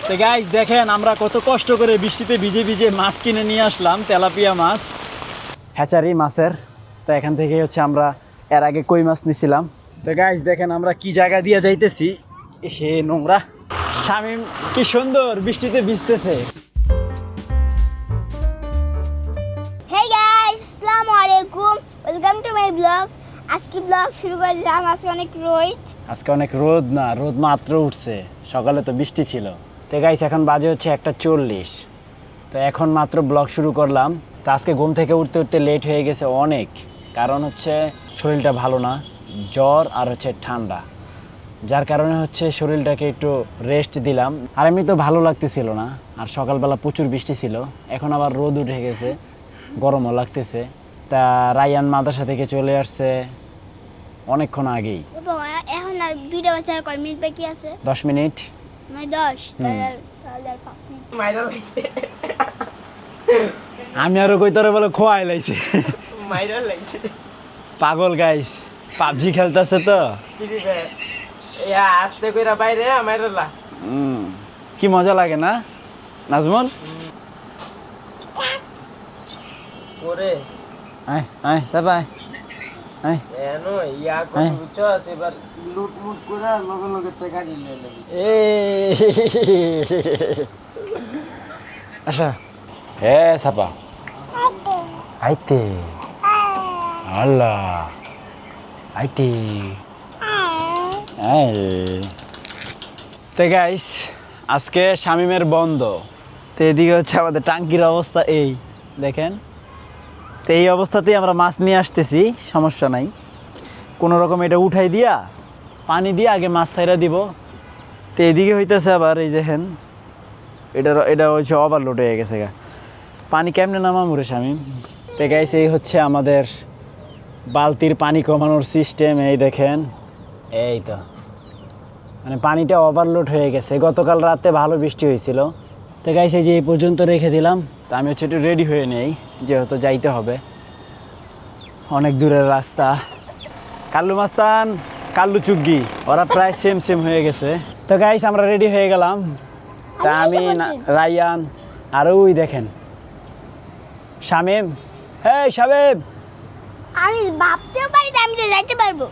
তো গাইস দেখেন আমরা কত কষ্ট করে বৃষ্টিতে ভিজে ভিজে মাছ কিনে নিয়ে আসলাম, তেলাপিয়া মাছ, হ্যাচারি মাছের। তো এখান থেকে হচ্ছে আমরা এর আগে কই মাছ নিছিলাম। তো গাইস দেখেন আমরা কি জায়গা দিয়ে যাইতেছি, হে নোংরা। শামিম কি সুন্দর বৃষ্টিতে ভিজতেছে। Hey guys, আসসালামু আলাইকুম, ওয়েলকাম টু মাই ব্লগ। আজকে ব্লগ শুরু করে দিলাম। আজকে অনেক রোদ না, রোদ মাত্র উঠছে, সকালে তো বৃষ্টি ছিল। তো গাইস এখন বাজে হচ্ছে 1:40। তো এখন মাত্র ব্লগ শুরু করলাম। তো আজকে ঘুম থেকে উঠতে উঠতে লেট হয়ে গেছে অনেক, কারণ হচ্ছে শরীরটা ভালো না, জ্বর আর হচ্ছে ঠান্ডা, যার কারণে হচ্ছে শরীরটাকে একটু রেস্ট দিলাম। আর এমনি তো ভালো লাগতেছিল না, আর সকালবেলা প্রচুর বৃষ্টি ছিল, এখন আবার রোদ উঠে গেছে, গরমও লাগতেছে। তা রায়ান মাদ্রাসা থেকে চলে আসছে অনেকক্ষণ আগেই। এখন আর 2টা বাজে, আর কয় মিনিট বাকি আছে? 10 মিনিট। মানে 10, তাহলে আর 5 মিনিট। মাইরা লাইছে, আমি আরো কই তোরে বলে খোয়াই লাইছে। মাইরা লাইছে। পাগল গাইস, পাবজি খেলতেছে তো। ফ্রি ফায়ার ইয়া আস্তে কইরা বাইরে মাইরা লা। কি মজা লাগে না নাজমুল? ওরে আয় আয় সাবাই আয়। এনো ইয়া কত বুঝছো এবার লুট মুট করে লগে লগে টাকা দিলে লাগি। এ আচ্ছা এ সাপা আইতে আল্লাহ আইতে তো গাইস আজকে শামিমের বন্ধ। তো এদিকে হচ্ছে আমাদের টাঙ্কির অবস্থা, এই দেখেন। তো এই অবস্থাতেই আমরা মাছ নিয়ে আসতেছি, সমস্যা নাই। কোনো রকম এটা উঠাই দিয়া পানি দিয়ে আগে মাছ ছাইরা দিব। তো এদিকে হইতেছে আবার এই দেখেন, এটা হচ্ছে ওভারলোড হয়ে গেছে গা। পানি কেমনে নামামুরে শামিম? তো গাইস এই হচ্ছে আমাদের বালতির পানি কমানোর সিস্টেম, এই দেখেন। এই তো মানে পানিটা ওভারলোড হয়ে গেছে, গতকাল রাতে ভালো বৃষ্টি হয়েছিল। তো গাইস এই যে এই পর্যন্ত রেখে দিলাম। তা আমি হচ্ছে একটু রেডি হয়ে নেই, যেহেতু যাইতে হবে, অনেক দূরের রাস্তা। কাল্লু মাস্তান, কাল্লু চুগ্গি ওরা প্রায় সেম হয়ে গেছে। তো গাইস আমরা রেডি হয়ে গেলাম। তা আমি রায়ান আর ওই দেখেন শামিম। হেই শামিম, আমি ভাবতেও পারি না আমি যে যাইতে পারবো।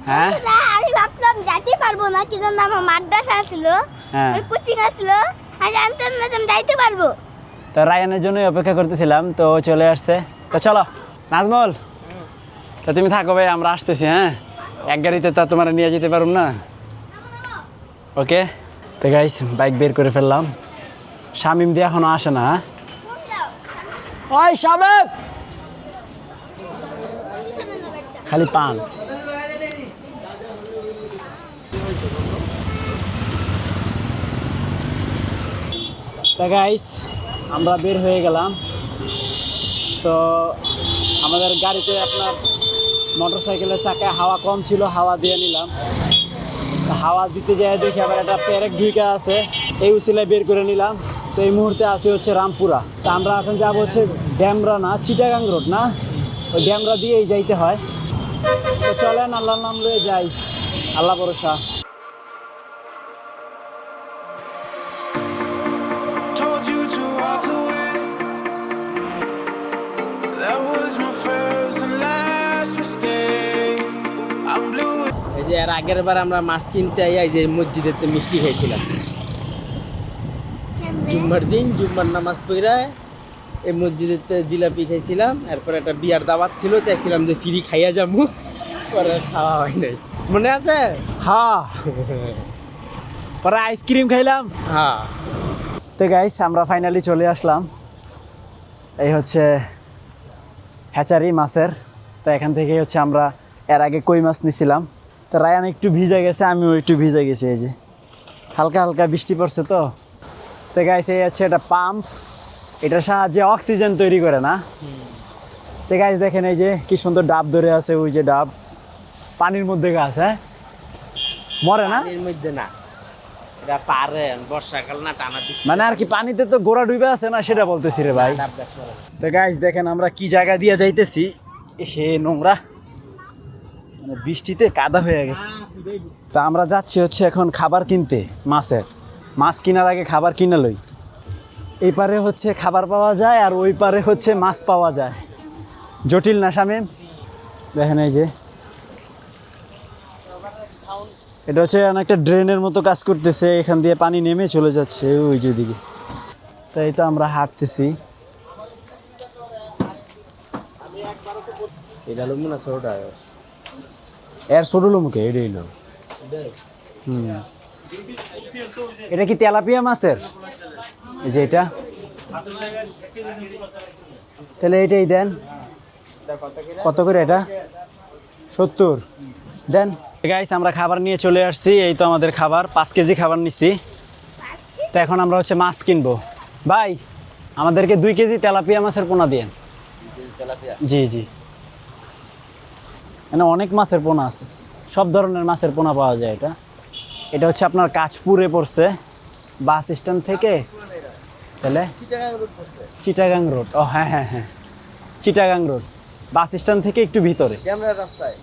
হ্যাঁ না, আমি ভাবছিলাম যাইতে পারবো না, কিন্তু আমার মাদ্রাসা ছিল, হ্যাঁ কোচিং ছিল, আমি জানতাম না যে আমি যাইতে পারবো। তো রায়ানের জন্যই অপেক্ষা করতেছিলাম, তো ও চলে আসছে। তো চলো নাজমল, তা তুমি থাকো ভাই, আমরা আসতেছি। হ্যাঁ, এক গাড়িতে তা তোমার নিয়ে যেতে পারুম না। ওকে। তো গাইস বাইক বের করে ফেললাম। শামিম দিয়ে এখনো আসে না। ওই শামিম, খালি পান। তো গাইস আমরা বের হয়ে গেলাম। তো আমাদের গাড়িতে আপনার মোটরসাইকেলের চাকায় হাওয়া কম ছিল, হাওয়া দিয়ে নিলাম। হাওয়া দিতে যায় দেখি আবার একটা পেরেক ঢুইকা আছে, এই উসিলায় বের করে নিলাম। তো এই মুহূর্তে আসি হচ্ছে রামপুরা। তো আমরা এখন যাবো হচ্ছে ড্যামরা, না চিটাগাং রোড, না ওই ড্যামরা দিয়েই যাইতে হয়। তো চলেন আল্লাহর নাম লয়ে যাই, আল্লাহ ভরসা। Told you to walk away. That was my first and last mistake. I'm blue. এই যে এর আগের বার আমরা মাছ কিনতে আইয়া এই যে মসজিদেতে মিষ্টি খাইছিলাম জুম্মার দিন, জুম্মার নামাজ পড়া এই মসজিদেতে জিলাপি খাইছিলাম। এরপর একটা বিয়ার দাওয়াত ছিল, চাইছিলাম যে ফ্রি খাইয়া যাবো, পরে খাওয়া হয় নাই। মনে আছে? হ্যাঁ, পরে আইসক্রিম খাইলাম। হ্যাঁ। তো গাইস আমরা ফাইনালি চলে আসলাম, এই হচ্ছে হ্যাচারি মাছের। তো এখান থেকে হচ্ছে আমরা এর আগে কই মাছ নিছিলাম। তো রায়ান একটু ভিজে গেছে, আমিও একটু ভিজে গেছি, এই যে হালকা হালকা বৃষ্টি পড়ছে। তো তো গাইস এই হচ্ছে এটা পাম্প, এটার সাহায্যে অক্সিজেন তৈরি করে না। তো গাইস দেখেন এই যে কি সুন্দর ডাব ধরে আছে, ওই যে ডাব পানির মধ্যে গাছ, হ্যাঁ মরে না, পানির মধ্যে না, এটা পারে বর্ষাকাল না, টানা দিচ্ছে মানে আর কি পানিতে তো গোড়া ডুবে আছে না, সেটা বলতেছি রে ভাই। ডাব গাছ করে। তো গাইস দেখেন আমরা কি জায়গা দিয়ে যাইতেছি, হে নোংরা, মানে বৃষ্টিতে কাদা হয়ে গেছে। তা আমরা যাচ্ছি হচ্ছে এখন খাবার কিনতে মাছের। মাছ কেনার আগে খাবার কিনে লই। এই পারে হচ্ছে খাবার পাওয়া যায় আর ওই পারে হচ্ছে মাছ পাওয়া যায়। জটিল না শামীম? দেখেন এই যে এটা হচ্ছে অনেকটা ড্রেনের মতো কাজ করতেছে, এখান দিয়ে পানি নেমে চলে যাচ্ছে ওই যে দিকে। তাই তো আমরা হাঁটতেছি। এটা হলো মনে ছোটটা এর ছোট লোমকে এটাই হলো। এটা কি তেলাপিয়া মাছের? এই যে এটা, তাহলে এটাই দেন। কত করে এটা? 70 দেন। গাইস আমরা খাবার নিয়ে চলে আসছি, এই তো আমাদের খাবার, 5 কেজি খাবার নিছি। তো এখন আমরা হচ্ছে মাছ কিনবো। ভাই আমাদেরকে 2 কেজি তেলাপিয়া মাছের পোনা দিয়েন। জি জি, মানে অনেক মাছের পোনা আছে, সব ধরনের মাছের পোনা পাওয়া যায়। এটা এটা হচ্ছে আপনার কাঁচপুরে পড়ছে, বাস স্ট্যান্ড থেকে। তাহলে চিটাগাং রোড, ও হ্যাঁ হ্যাঁ হ্যাঁ, চিটাগাং রোড বাস স্ট্যান্ড থেকে একটু ভিতরে। রাস্তায়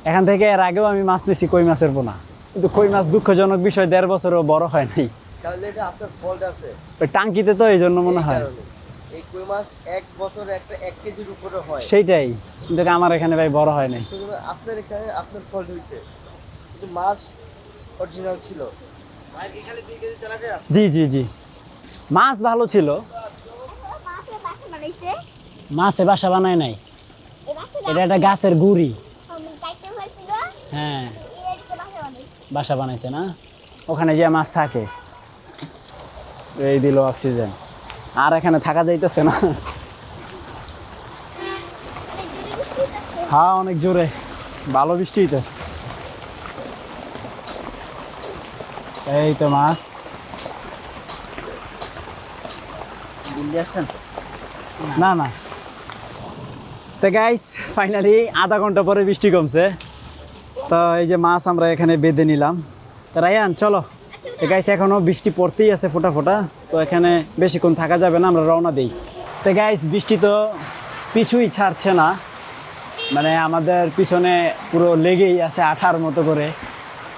এখান থেকে এর আগেও আমি মাছ নিছি, কই মাছের পোনা, কিন্তু কই মাছ দুঃখজনক বিষয় 1.5 বছরও বড় হয় নাই। তাহলে এটা আপনার ফল্ট আছে ওই টাঙ্কিতে, তো এই জন্য মনে হয়। এই কই মাছ 1 বছরে একটা 1 কেজির উপরে হয়। সেইটাই, কিন্তু আমার এখানে ভাই বড় হয় নাই। শুধু আপনার এখানে আপনার ফল্ট হয়েছে, কিন্তু মাছ অরিজিনাল ছিল। জি জি জি, মাছ ভালো ছিল। মাছের বাসা বানাইছে। মাছে বাসা বানায় নাই, এই বাসা এটা একটা গাছের গুড়ি। কাটতে হয়েছিল, হ্যাঁ এদিকে বাসা বানাইছে। বাসা বানাইছে না, ওখানে যে মাছ থাকে। এই দিল অক্সিজেন, আর এখানে থাকা যাইতেছে না। হ্যাঁ অনেক জোরে ভালো বৃষ্টি হইতেছে। এই তো মাছ। দিল্লি আসছেন? না না। তো গাইস ফাইনালি আধা ঘন্টা পরে বৃষ্টি কমছে, তো এই যে মাছ আমরা এখানে বেঁধে নিলাম। তো রায়ান চলো। তো গাইস এখনও বৃষ্টি পড়তেই আছে ফোঁটা ফোঁটা, তো এখানে বেশিক্ষণ থাকা যাবে না, আমরা রওনা দিই। তো গাইস বৃষ্টি তো পিছুই ছাড়ছে না, মানে আমাদের পিছনে পুরো লেগেই আছে আঠার মতো করে।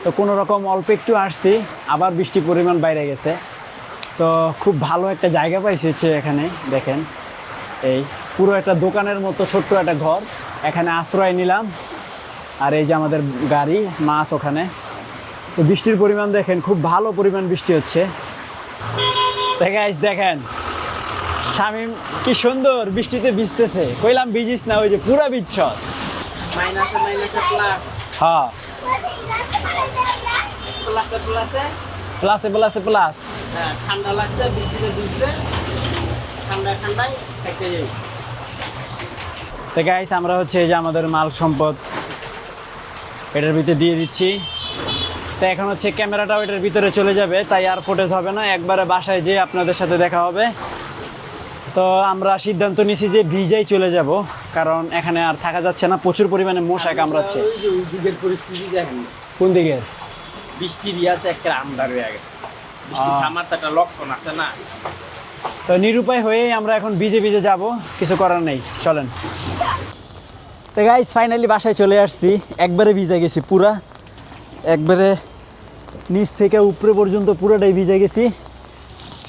তো কোনো রকম অল্প একটু আসছি, আবার বৃষ্টির পরিমাণ বাইরে গেছে। তো খুব ভালো একটা জায়গা পাইছি হচ্ছে এখানে, দেখেন এই পুরো একটা দোকানের মতো ছোট্ট একটা ঘর, এখানে আশ্রয় নিলাম। আর এই যে আমাদের গাড়ি, মাছ ওখানে। তো বৃষ্টির পরিমাণ দেখেন, খুব ভালো পরিমাণ বৃষ্টি হচ্ছে। তো গাইস দেখেন শামীম কি সুন্দর বৃষ্টিতে ভিজতেছে, কইলাম ভিজিস না, ওই যে পুরা ভিজছস। মাইনাসে মাইনাসে প্লাস, হ্যাঁ প্লাসে প্লাসে, প্লাসে প্লাসে প্লাস। হ্যাঁ ঠান্ডা লাগছে, বৃষ্টিতে ভিজলে ঠান্ডায় ঠান্ডায় থাকতে যাই। তো গাইস আমরা হচ্ছে এই যে আমাদের মাল সম্পদ এটার ভিতরে দিয়ে দিচ্ছি। তো এখন হচ্ছে ক্যামেরাটাও এটার ভিতরে চলে যাবে, তাই আর ফুটেজ হবে না, একবারে বাসায় যেয়ে আপনাদের সাথে দেখা হবে। তো আমরা সিদ্ধান্ত নিয়েছি যে ভিজাই চলে যাব, কারণ এখানে আর থাকা যাচ্ছে না, প্রচুর পরিমাণে মশা কামড়াচ্ছে। ওই যে ওই দিকের পরিস্থিতি দেখেন, কোন দিকের? বৃষ্টির ইয়াতে একটা আমদার হয়ে গেছে, বৃষ্টি থামার তো একটা লক্ষণ আছে না। তো নিরুপায় হয়েই আমরা এখন ভিজে ভিজে যাব, কিছু করার নেই, চলেন। তো গাইস ফাইনালি বাসায় চলে আসছি, একবারে ভিজে গেছি পুরা, একবারে নিচ থেকে উপরে পর্যন্ত পুরোটাই ভিজে গেছি।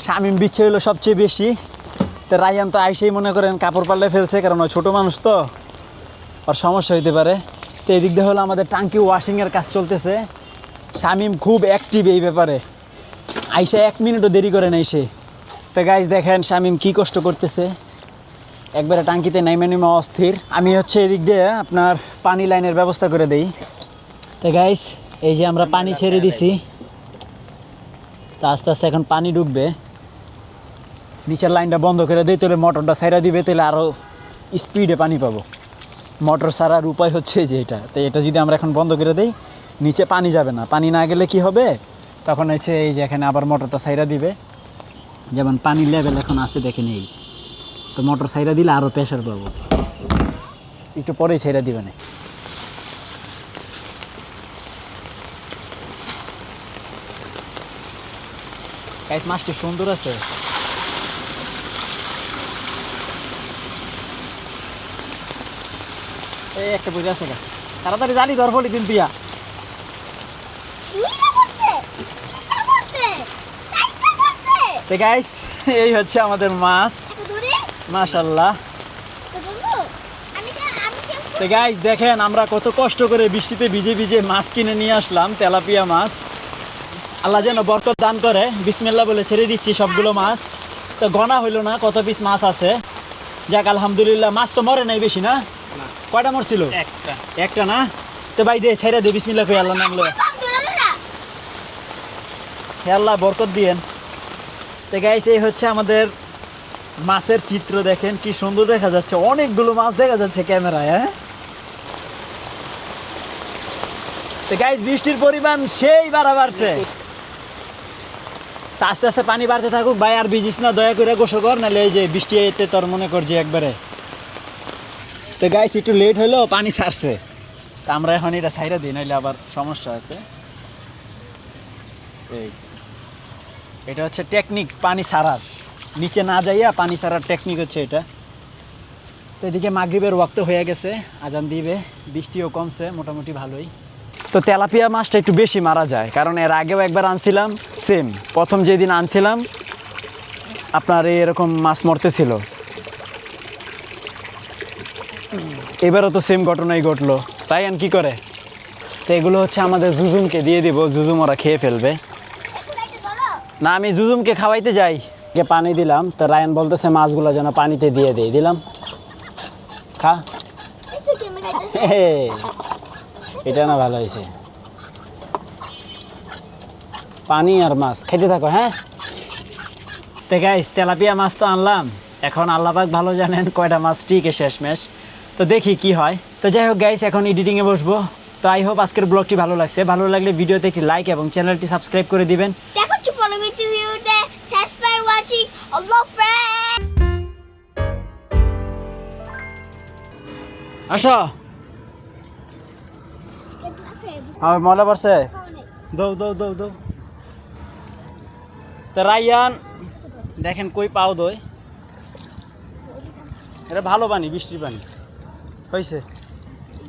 শামীম বিচ্ছে হলো সবচেয়ে বেশি। তো রায়ান তো আইসেই মনে করেন কাপড় পাল্লে ফেলছে, কারণ ওই ছোটো মানুষ তো, আর সমস্যা হইতে পারে। তো এই দিক দিয়ে হলো আমাদের টাঙ্কি ওয়াশিংয়ের কাজ চলতেছে। শামীম খুব অ্যাক্টিভ এই ব্যাপারে, আইসে 1 মিনিটও দেরি করে নাই সে। তো গাইস দেখেন শামীম কী কষ্ট করতেছে, একবারে টাঙ্কিতে নাইমে নেমে অস্থির। আমি হচ্ছে এদিক দিয়ে আপনার পানি লাইনের ব্যবস্থা করে দেই। তো গাইস এই যে আমরা পানি ছেড়ে দিছি, তা আস্তে আস্তে এখন পানি ঢুকবে। নিচের লাইনটা বন্ধ করে দিই, তাহলে মোটরটা ছাইড়া দিবে, তাহলে আরও স্পিডে পানি পাবো। মোটর ছাড়ার উপায় হচ্ছে যে এটা, তো এটা যদি আমরা এখন বন্ধ করে দিই, নিচে পানি যাবে না। পানি না গেলে কি হবে, তখন হচ্ছে এই যে এখানে আবার মোটরটা ছাইড়া দিবে। যেমন পানির লেভেল এখন আছে দেখেন এই, তো মোটর ছাইড়া দিলে আরও প্রেশার পাবো, একটু পরেই ছাইড়া দিবে না। গাইস মাছটি সুন্দর আছে। এই একটা বই আছে, তাড়াতাড়ি জানি ধর বলি দিন পিয়া। তো গাইস এই হচ্ছে আমাদের মাছ, মাশাআল্লাহ। তো গাইস দেখেন আমরা কত কষ্ট করে বৃষ্টিতে ভিজে ভিজে মাছ কিনে নিয়ে আসলাম, তেলাপিয়া মাছ। আল্লাহ যেন বরকত দান করে, বিসমিল্লাহ বলে ছেড়ে দিচ্ছি সবগুলো মাছ। তো গনা হইলো না কত পিস মাছ আছে, যাক আলহামদুলিল্লাহ। মাছ তো মরে নাই বেশি না, কয়টা মরছিল? একটা না। তো ভাই দে ছেড়ে দে, বিসমিল্লাহ কই আল্লাহ নাম লয়ে। হে আল্লাহ বরকত দিয়েন। তো গাইস এই হচ্ছে আমাদের মাছের চিত্র, দেখেন কি সুন্দর দেখা যাচ্ছে, অনেকগুলো মাছ দেখা যাচ্ছে ক্যামেরায়। হ্যাঁ তো গাইস বৃষ্টির পরিমাণ সেই বাড়ছে। তা আস্তে আস্তে পানি বাড়তে থাকুক ভাই, আর ভিজিস না দয়া করে, গোসল কর, নাহলে এই যে বৃষ্টি এতে তোর মনে কর যে একবারে। তো গাইস একটু লেট হলো, পানি ছাড়ছে, তা আমরা এখন এটা ছাইরা দিই, নাহলে আবার সমস্যা আছে। এই এটা হচ্ছে টেকনিক পানি ছাড়ার, নিচে না যাইয়া পানি ছাড়ার টেকনিক হচ্ছে এটা। তো এদিকে মাগরিবের ওয়াক্ত হয়ে গেছে, আজান দিবে, বৃষ্টিও কমছে মোটামুটি ভালোই। তো তেলাপিয়া মাছটা একটু বেশি মারা যায়, কারণ এর আগেও একবার আনছিলাম সেম, প্রথম যেদিন আনছিলাম আপনার এরকম মাছ মরতেছিল, এবারও তো সেম ঘটনাই ঘটলো। তাই আর কি করে, তো এগুলো হচ্ছে আমাদের জুজুমকে দিয়ে দিব, জুজুম ওরা খেয়ে ফেলবে। না আমি জুজুমকে খাওয়াইতে যাই, কে পানি দিলাম, তো রায়ান বলতেছে মাছগুলো যেন পানিতে দিয়ে দিই, দিলাম খা। এটা না ভালো হয়েছে, পানি আর মাছ খেতে থাকো। হ্যাঁ তো গাইস তেলাপিয়া মাছ তো আনলাম, এখন আল্লাহ পাক ভালো জানেন কয়টা মাছ টিকে শেষমেশ, তো দেখি কি হয়। তো যাই হোক গাইস এখন এডিটিংয়ে বসবো। তো আই হোপ আজকের ব্লগটি ভালো লাগছে, ভালো লাগলে ভিডিওতে একটি লাইক এবং চ্যানেলটি সাবস্ক্রাইব করে দিবেন। দেখা হচ্ছে পরবর্তী ভিডিওতে। Thanks for watching. আল্লাহ হাফেজ। আসো আমার ময়লা পড়ছে, দৌ দৌ দৌ দৌ। তো রায়ান দেখেন কই পাও দই, এটা ভালো পানি, বৃষ্টির পানি হয়েছে।